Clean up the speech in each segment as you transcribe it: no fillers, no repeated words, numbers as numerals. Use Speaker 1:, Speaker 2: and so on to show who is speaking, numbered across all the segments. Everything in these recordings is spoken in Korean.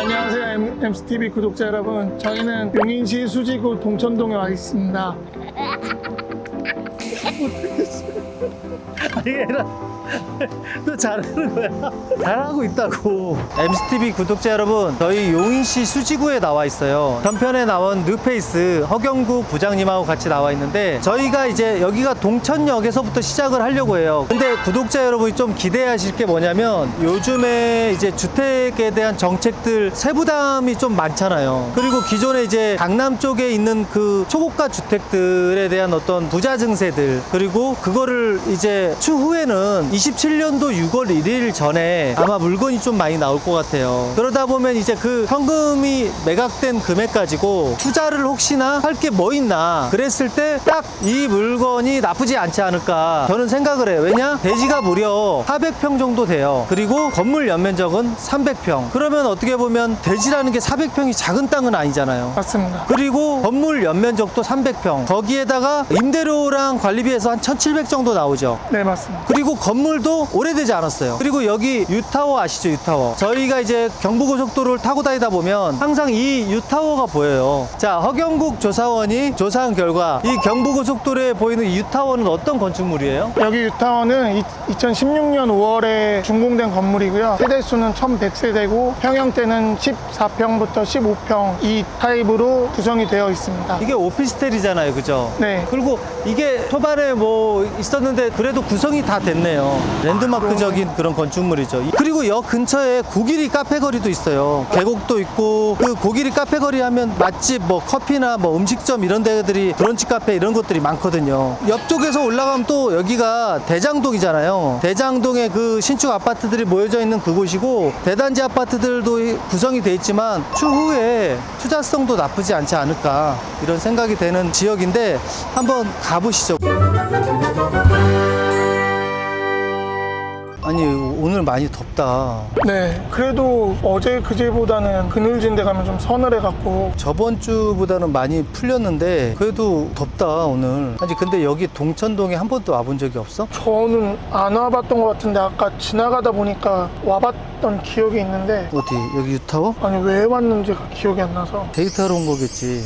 Speaker 1: 안녕하세요, MCTV 구독자 여러분. 저희는 용인시 수지구 동천동에 와 있습니다.
Speaker 2: 아니 얘라 너 잘하는 거야. 잘하고 있다고. MCTV 구독자 여러분, 저희 용인시 수지구에 나와 있어요. 전편에 나온 뉴페이스 허경국 부장님하고 같이 나와 있는데, 저희가 이제 여기가 동천역에서부터 시작을 하려고 해요. 근데 구독자 여러분이 좀 기대하실 게 뭐냐면, 요즘에 이제 주택에 대한 정책들 세부담이 좀 많잖아요. 그리고 기존에 이제 강남 쪽에 있는 그 초고가 주택들에 대한 어떤 부자 증세들, 그리고 그거를 이제 추후에는 27년도 6월 1일 전에 아마 물건이 좀 많이 나올 것 같아요. 그러다 보면 이제 그 현금이 매각된 금액 가지고 투자를 혹시나 할 게 뭐 있나 그랬을 때 딱 이 물건이 나쁘지 않지 않을까 저는 생각을 해요. 왜냐? 대지가 무려 400평 정도 돼요. 그리고 건물 연면적은 300평. 그러면 어떻게 보면 대지라는 게 400평이 작은 땅은 아니잖아요.
Speaker 1: 맞습니다.
Speaker 2: 그리고 건물 연면적도 300평. 거기에다가 임대료랑 관리비에서 한 1,700 정도 나오죠.
Speaker 1: 네, 맞습니다.
Speaker 2: 그리고 건물도 오래되지 않았어요. 그리고 여기 유타워 아시죠? 유타워. 저희가 이제 경부고속도로를 타고 다니다 보면 항상 이 유타워가 보여요. 자, 허경국 조사원이 조사한 결과 이 경부고속도로에 보이는 이 유타워는 어떤 건축물이에요?
Speaker 1: 여기 유타워는 2016년 5월에 준공된 건물이고요. 세대수는 1100세대고 평형대는 14평부터 15평 이 타입으로 구성이 되어 있습니다.
Speaker 2: 이게 오피스텔이잖아요, 그죠?
Speaker 1: 네.
Speaker 2: 그리고 이게 초반에 뭐 있었는데 그래도 구성이 다 됐네요. 랜드마크적인 그런 건축물이죠. 그리고 역 근처에 고기리 카페거리도 있어요. 계곡도 있고, 그 고기리 카페거리 하면 맛집, 뭐 커피나 뭐 음식점 이런 데들이, 브런치 카페 이런 것들이 많거든요. 옆쪽에서 올라가면 또 여기가 대장동이잖아요. 대장동에 그 신축 아파트들이 모여져 있는 그곳이고, 대단지 아파트들도 구성이 돼 있지만 추후에 투자성도 나쁘지 않지 않을까 이런 생각이 되는 지역인데, 한번 가보시죠. 아니 오늘 많이 덥다.
Speaker 1: 네. 그래도 어제 그제보다는 그늘진 데 가면 좀 서늘해갖고.
Speaker 2: 저번 주보다는 많이 풀렸는데 그래도 덥다 오늘. 아니 근데 여기 동천동에 한 번도 와본 적이 없어?
Speaker 1: 저는 안 와봤던 것 같은데 아까 지나가다 보니까 와봤던 기억이 있는데,
Speaker 2: 어디? 여기 유타워?
Speaker 1: 아니 왜 왔는지가 기억이 안 나서.
Speaker 2: 데이트하러 온 거겠지.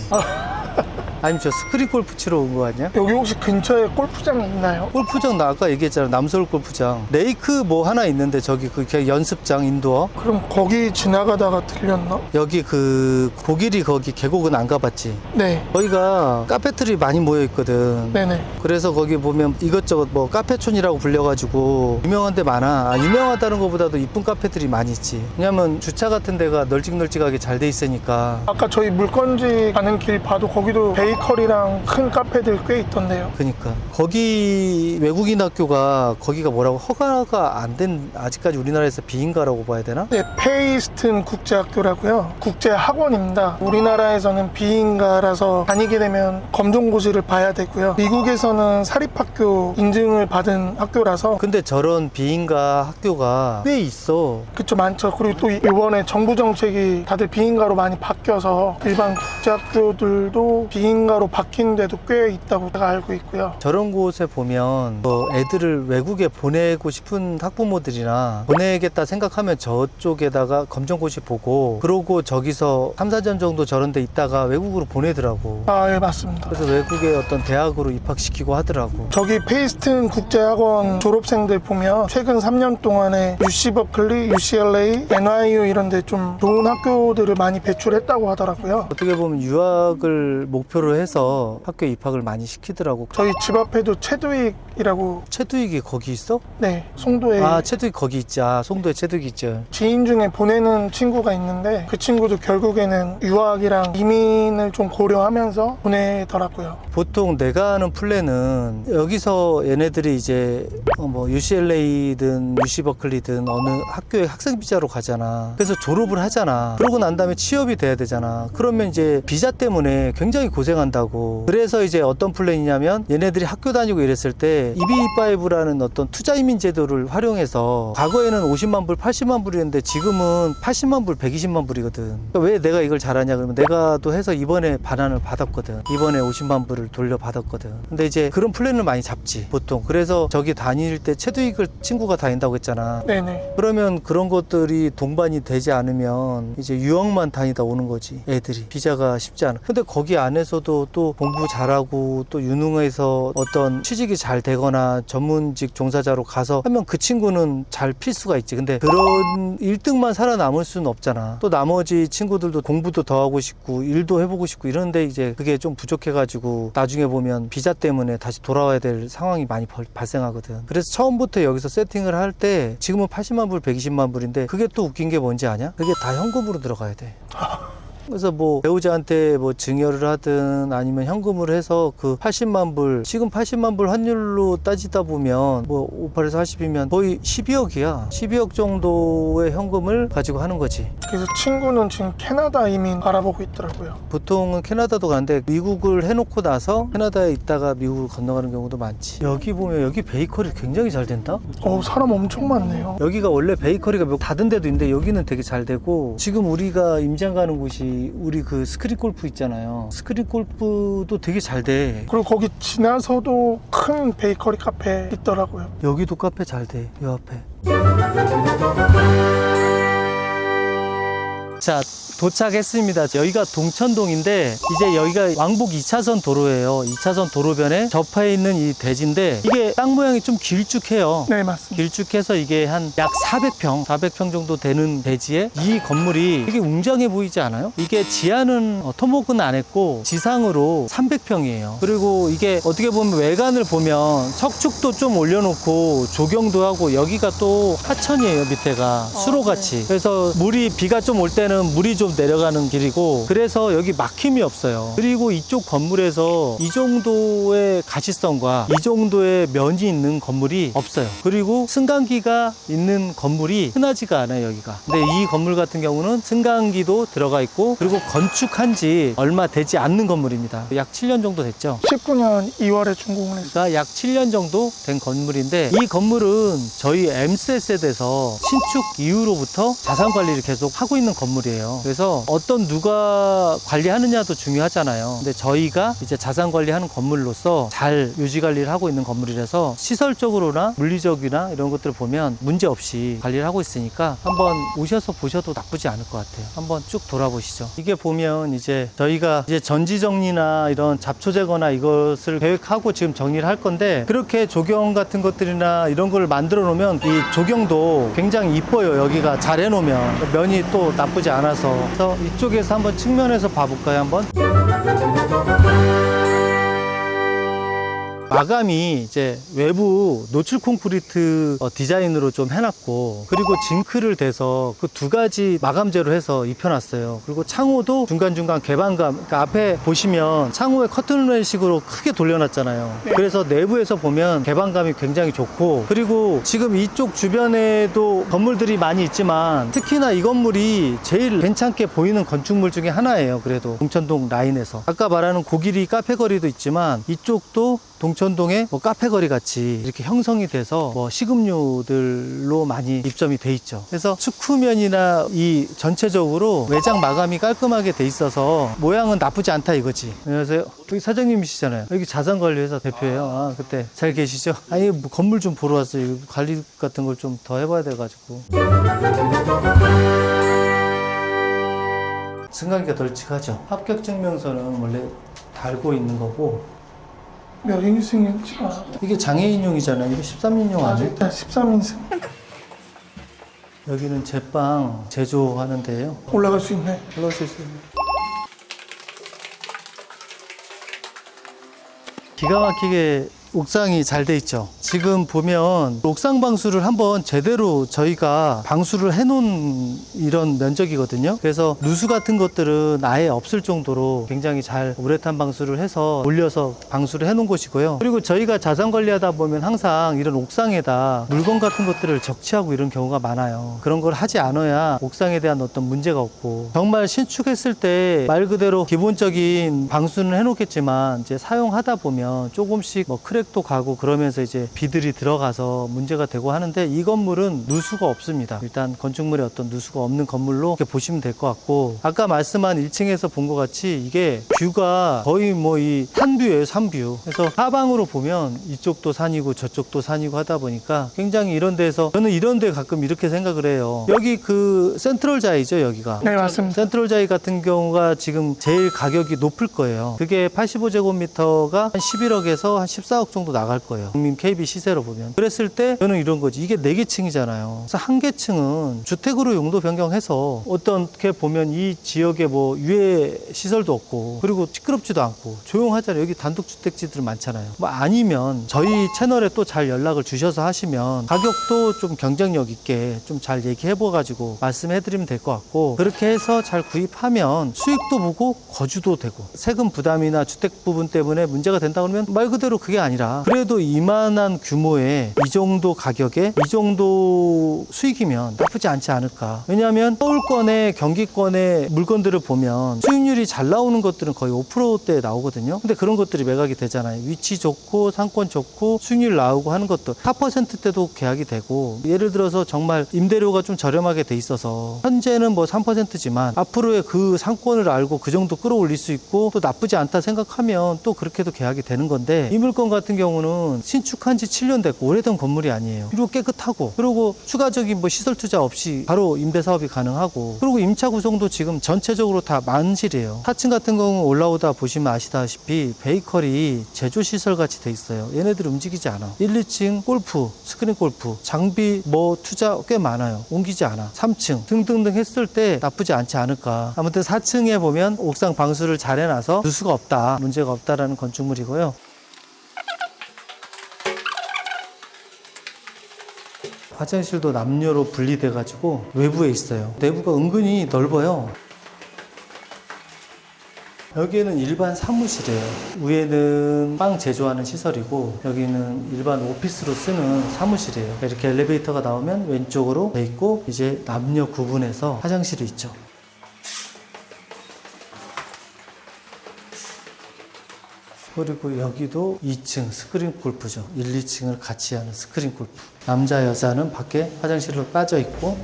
Speaker 2: 아니면 저 스크린 골프 치러 온 거 아니야?
Speaker 1: 여기 혹시 근처에 골프장이 있나요?
Speaker 2: 골프장 나 아까 얘기했잖아. 남서울 골프장. 레이크 뭐 하나 있는데 저기 그 연습장 인도어.
Speaker 1: 그럼 거기 지나가다가 들렸나?
Speaker 2: 여기 그 고길이 거기 계곡은 안 가봤지?
Speaker 1: 네.
Speaker 2: 거기가 카페들이 많이 모여 있거든.
Speaker 1: 네네.
Speaker 2: 그래서 거기 보면 이것저것 뭐 카페촌이라고 불려가지고 유명한 데 많아. 유명하다는 것보다도 이쁜 카페들이 많이 있지. 왜냐면 주차 같은 데가 널찍널찍하게 잘 돼 있으니까.
Speaker 1: 아까 저희 물건지 가는 길 봐도 거기도 베이커리랑 큰 카페들 꽤 있던데요.
Speaker 2: 그러니까 거기 외국인 학교가 거기가 뭐라고 허가가 안 된, 아직까지 우리나라에서 비인가라고 봐야 되나?
Speaker 1: 네, 페이스튼 국제학교라고요. 국제학원입니다. 우리나라에서는 비인가라서 다니게 되면 검정고시를 봐야 되고요. 미국에서는 사립학교 인증을 받은 학교라서.
Speaker 2: 근데 저런 비인가 학교가 꽤 있어.
Speaker 1: 그쵸, 많죠. 그리고 또 이번에 정부 정책이 다들 비인가로 많이 바뀌어서 일반 국제학교들도 비인가로 바뀐 데도 꽤 있다고 제가 알고 있고요.
Speaker 2: 저런 곳에 보면 뭐 애들을 외국에 보내고 싶은 학부모들이나 보내겠다 생각하면 저쪽에다가 검정고시 보고, 그러고 저기서 3, 4년 정도 저런 데 있다가 외국으로 보내더라고.
Speaker 1: 아, 예, 맞습니다.
Speaker 2: 그래서 외국의 어떤 대학으로 입학시키고 하더라고.
Speaker 1: 저기 페이스튼 국제학원 졸업생들 보면 최근 3년 동안에 UC 버클리, UCLA, NYU 이런 데 좀 좋은 학교들을 많이 배출했다고 하더라고요.
Speaker 2: 어떻게 보면 유학을 목표로 해서 학교에 입학을 많이 시키더라고.
Speaker 1: 저희 집 앞에도 체드윅이라고.
Speaker 2: 체두익이 거기 있어?
Speaker 1: 네, 송도에.
Speaker 2: 아, 체두익 거기 있지. 아, 송도에 체두익 있죠.
Speaker 1: 지인 중에 보내는 친구가 있는데 그 친구도 결국에는 유학이랑 이민을 좀 고려하면서 보내더라고요.
Speaker 2: 보통 내가 아는 플랜은 여기서 얘네들이 이제 뭐 UCLA든 UC 버클리든 어느 학교에 학생 비자로 가잖아. 그래서 졸업을 하잖아. 그러고 난 다음에 취업이 돼야 되잖아. 그러면 이제 비자 때문에 굉장히 고생하는 경쟁한다고. 그래서 이제 어떤 플랜이냐면 얘네들이 학교 다니고 이랬을 때 EB5라는 어떤 투자이민 제도를 활용해서 과거에는 50만 불, 80만 불이었는데 지금은 80만 불, 120만 불이거든. 그러니까 왜 내가 이걸 잘하냐 그러면 내가 또 해서 이번에 반환을 받았거든. 이번에 50만 불을 돌려받았거든. 근데 이제 그런 플랜을 많이 잡지 보통. 그래서 저기 다닐 때 최두익을 친구가 다닌다고 했잖아.
Speaker 1: 네네.
Speaker 2: 그러면 그런 것들이 동반이 되지 않으면 이제 유학만 다니다 오는 거지. 애들이 비자가 쉽지 않아. 근데 거기 안에서도 또 공부 잘하고 또 유능해서 어떤 취직이 잘 되거나 전문직 종사자로 가서 하면 그 친구는 잘 필 수가 있지. 근데 그런 1등만 살아남을 수는 없잖아. 또 나머지 친구들도 공부도 더 하고 싶고 일도 해보고 싶고 이런데 이제 그게 좀 부족해가지고 나중에 보면 비자 때문에 다시 돌아와야 될 상황이 많이 발생하거든. 그래서 처음부터 여기서 세팅을 할 때 지금은 80만 불, 120만 불인데 그게 또 웃긴 게 뭔지 아냐? 그게 다 현금으로 들어가야 돼. 그래서 뭐 배우자한테 뭐 증여를 하든 아니면 현금으로 해서 그 80만 불, 지금 80만 불 환율로 따지다 보면 뭐 58에서 80이면 거의 12억이야. 12억 정도의 현금을 가지고 하는 거지.
Speaker 1: 그래서 친구는 지금 캐나다 이민 알아보고 있더라고요.
Speaker 2: 보통은 캐나다도 가는데 미국을 해놓고 나서 캐나다에 있다가 미국을 건너가는 경우도 많지. 여기 보면 여기 베이커리 굉장히 잘 된다.
Speaker 1: 사람 엄청 많네요.
Speaker 2: 여기가 원래 베이커리가 몇 닫은 데도 있는데 여기는 되게 잘 되고, 지금 우리가 임장 가는 곳이 우리 그 스크린 골프 있잖아요. 스크린 골프도 되게 잘 돼.
Speaker 1: 그리고 거기 지나서도 큰 베이커리 카페 있더라고요.
Speaker 2: 여기도 카페 잘 돼. 요 앞에. 자, 도착했습니다. 여기가 동천동인데 이제 여기가 왕복 2차선 도로예요. 2차선 도로변에 접해 있는 이 대지인데 이게 땅 모양이 좀 길쭉해요.
Speaker 1: 네, 맞습니다.
Speaker 2: 길쭉해서 이게 한 약 400평 정도 되는 대지에 이 건물이 되게 웅장해 보이지 않아요? 이게 지하는 토목은 안 했고 지상으로 300평이에요. 그리고 이게 어떻게 보면 외관을 보면 석축도 좀 올려놓고 조경도 하고, 여기가 또 하천이에요. 밑에가 수로같이. 그래서 물이 비가 좀 올 때는 물이 좀 내려가는 길이고, 그래서 여기 막힘이 없어요. 그리고 이쪽 건물에서 이 정도의 가시성과 이 정도의 면이 있는 건물이 없어요. 그리고 승강기가 있는 건물이 흔하지가 않아요, 여기가. 근데 이 건물 같은 경우는 승강기도 들어가 있고, 그리고 건축한 지 얼마 되지 않는 건물입니다. 약 7년 정도 됐죠.
Speaker 1: 19년 2월에 준공을 했어요.
Speaker 2: 그러니까 약 7년 정도 된 건물인데, 이 건물은 저희 M셋에서 신축 이후로부터 자산 관리를 계속 하고 있는 건물이에요. 그래서 어떤 누가 관리하느냐도 중요하잖아요. 근데 저희가 이제 자산 관리하는 건물로서 잘 유지 관리를 하고 있는 건물이라서 시설적으로나 물리적이나 이런 것들을 보면 문제 없이 관리를 하고 있으니까 한번 오셔서 보셔도 나쁘지 않을 것 같아요. 한번 쭉 돌아보시죠. 이게 보면 이제 저희가 이제 전지 정리나 이런 잡초 제거나 이것을 계획하고 지금 정리를 할 건데, 그렇게 조경 같은 것들이나 이런 걸 만들어 놓으면 이 조경도 굉장히 이뻐요. 여기가 잘 해놓으면 면이 또 나쁘지 않아서. 그래서 이쪽에서 한번 측면에서 봐볼까요? 한번. 마감이 이제 외부 노출 콘크리트 디자인으로 좀 해놨고, 그리고 징크를 대서 그 두 가지 마감재로 해서 입혀놨어요. 그리고 창호도 중간중간 개방감, 그러니까 앞에 보시면 창호에 커튼레일식으로 크게 돌려놨잖아요. 그래서 내부에서 보면 개방감이 굉장히 좋고, 그리고 지금 이쪽 주변에도 건물들이 많이 있지만 특히나 이 건물이 제일 괜찮게 보이는 건축물 중에 하나예요. 그래도 동천동 라인에서 아까 말하는 고길이 카페거리도 있지만 이쪽도 동천동에 뭐 카페거리 같이 이렇게 형성이 돼서 뭐 식음료들로 많이 입점이 돼 있죠. 그래서 축후면이나 이 전체적으로 외장 마감이 깔끔하게 돼 있어서 모양은 나쁘지 않다 이거지. 안녕하세요. 여기 사장님이시잖아요. 여기 자산관리회사 대표예요. 아, 그때 잘 계시죠? 아니, 뭐 건물 좀 보러 왔어요. 관리 같은 걸 좀 더 해봐야 돼가지고. 승강기가 널찍하죠. 합격증명서는 원래 달고 있는 거고,
Speaker 1: 몇 인승인지
Speaker 2: 이게 장애인용이잖아요. 이거 13인용 아니에요?
Speaker 1: 13인승.
Speaker 2: 여기는 제빵 제조하는 데예요.
Speaker 1: 올라갈 수 있네.
Speaker 2: 올라올 수 있어요. 기가 막히게 옥상이 잘 돼 있죠. 지금 보면 옥상 방수를 한번 제대로 저희가 방수를 해놓은 이런 면적이거든요. 그래서 누수 같은 것들은 아예 없을 정도로 굉장히 잘 우레탄 방수를 해서 올려서 방수를 해놓은 곳이고요. 그리고 저희가 자산 관리하다 보면 항상 이런 옥상에다 물건 같은 것들을 적치하고 이런 경우가 많아요. 그런 걸 하지 않아야 옥상에 대한 어떤 문제가 없고, 정말 신축했을 때 말 그대로 기본적인 방수는 해놓겠지만 이제 사용하다 보면 조금씩 뭐 크랙도 가고 그러면서 이제 비들이 들어가서 문제가 되고 하는데, 이 건물은 누수가 없습니다. 일단 건축물에 어떤 누수가 없는 건물로 이렇게 보시면 될 것 같고, 아까 말씀한 1층에서 본 것 같이 이게 뷰가 거의 뭐 이 산뷰예요, 산뷰. 그래서 하방으로 보면 이쪽도 산이고 저쪽도 산이고 하다 보니까 굉장히 이런 데서, 저는 이런 데 가끔 이렇게 생각을 해요. 여기 그 센트럴자이죠, 여기가.
Speaker 1: 네, 맞습니다.
Speaker 2: 센트럴자이 같은 경우가 지금 제일 가격이 높을 거예요. 그게 85제곱미터가 한 11억에서 한 14억 정도 나갈 거예요. 국민 KB 시세로 보면. 그랬을 때 저는 이런 거지. 이게 4개층이잖아요. 그래서 한 개층은 주택으로 용도 변경해서 어떻게 보면 이 지역에 뭐 유해 시설도 없고, 그리고 시끄럽지도 않고 조용하잖아요. 여기 단독주택지들 많잖아요. 뭐 아니면 저희 채널에 또 잘 연락을 주셔서 하시면 가격도 좀 경쟁력 있게 좀 잘 얘기해봐가지고 말씀해드리면 될 것 같고, 그렇게 해서 잘 구입하면 수익도 보고 거주도 되고, 세금 부담이나 주택 부분 때문에 문제가 된다 그러면 말 그대로 그게 아니라 그래도 이만한 규모의 이 정도 가격에 이 정도 수익이면 나쁘지 않지 않을까. 왜냐하면 서울권의 경기권의 물건들을 보면 수익률이 잘 나오는 것들은 거의 5%대 나오거든요. 근데 그런 것들이 매각이 되잖아요. 위치 좋고 상권 좋고 수익률 나오고 하는 것도 4%대도 계약이 되고, 예를 들어서 정말 임대료가 좀 저렴하게 돼 있어서 현재는 뭐 3%지만 앞으로의 그 상권을 알고 그 정도 끌어올릴 수 있고 또 나쁘지 않다 생각하면 또 그렇게도 계약이 되는 건데, 이 물건 같은 경우는 신축한 지 7년 됐고 오래된 건물이 아니에요. 그리고 깨끗하고, 그리고 추가적인 뭐 시설 투자 없이 바로 임대 사업이 가능하고, 그리고 임차 구성도 지금 전체적으로 다 만실이에요. 4층 같은 경우 올라오다 보시면 아시다시피 베이커리 제조 시설 같이 돼 있어요. 얘네들이 움직이지 않아. 1, 2층 골프, 스크린 골프, 장비 뭐 투자 꽤 많아요. 옮기지 않아. 3층 등등등 했을 때 나쁘지 않지 않을까. 아무튼 4층에 보면 옥상 방수를 잘 해놔서 누수가 없다, 문제가 없다라는 건축물이고요. 화장실도 남녀로 분리돼 가지고 외부에 있어요. 내부가 은근히 넓어요. 여기는 일반 사무실이에요. 위에는 빵 제조하는 시설이고, 여기는 일반 오피스로 쓰는 사무실이에요. 이렇게 엘리베이터가 나오면 왼쪽으로 돼 있고, 이제 남녀 구분해서 화장실이 있죠. 그리고 여기도 2층 스크린 골프죠. 1, 2층을 같이 하는 스크린 골프. 남자 여자는 밖에 화장실로 빠져 있고,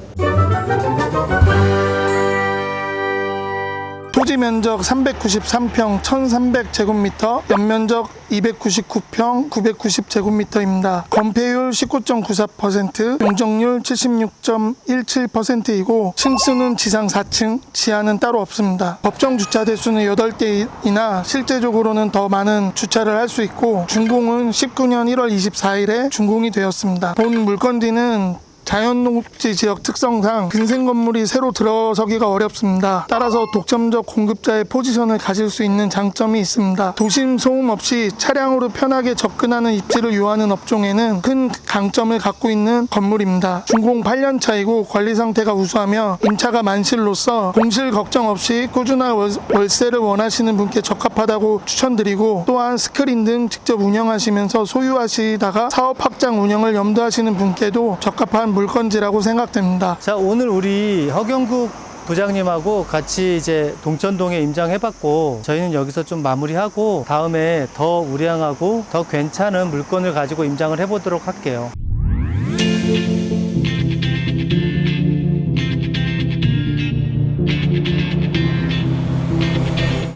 Speaker 1: 토지 면적 393평 1300제곱미터, 연면적 299평 990제곱미터입니다. 건폐율 19.94%, 용적률 76.17%이고 층수는 지상 4층, 지하는 따로 없습니다. 법정 주차 대수는 8대이나 실제적으로는 더 많은 주차를 할 수 있고, 준공은 19년 1월 24일에 준공이 되었습니다. 본 물건지는 자연녹지 지역 특성상 근생 건물이 새로 들어서기가 어렵습니다. 따라서 독점적 공급자의 포지션을 가질 수 있는 장점이 있습니다. 도심 소음 없이 차량으로 편하게 접근하는 입지를 요하는 업종에는 큰 강점을 갖고 있는 건물입니다. 준공 8년 차이고 관리 상태가 우수하며 임차가 만실로서 공실 걱정 없이 꾸준한 월세를 원하시는 분께 적합하다고 추천드리고, 또한 스크린 등 직접 운영하시면서 소유하시다가 사업 확장 운영을 염두하시는 분께도 적합한 물건지라고 생각됩니다.
Speaker 2: 자, 오늘 우리 허경국 부장님하고 같이 이제 동천동에 임장해봤고, 저희는 여기서 좀 마무리하고 다음에 더 우량하고 더 괜찮은 물건을 가지고 임장을 해보도록 할게요.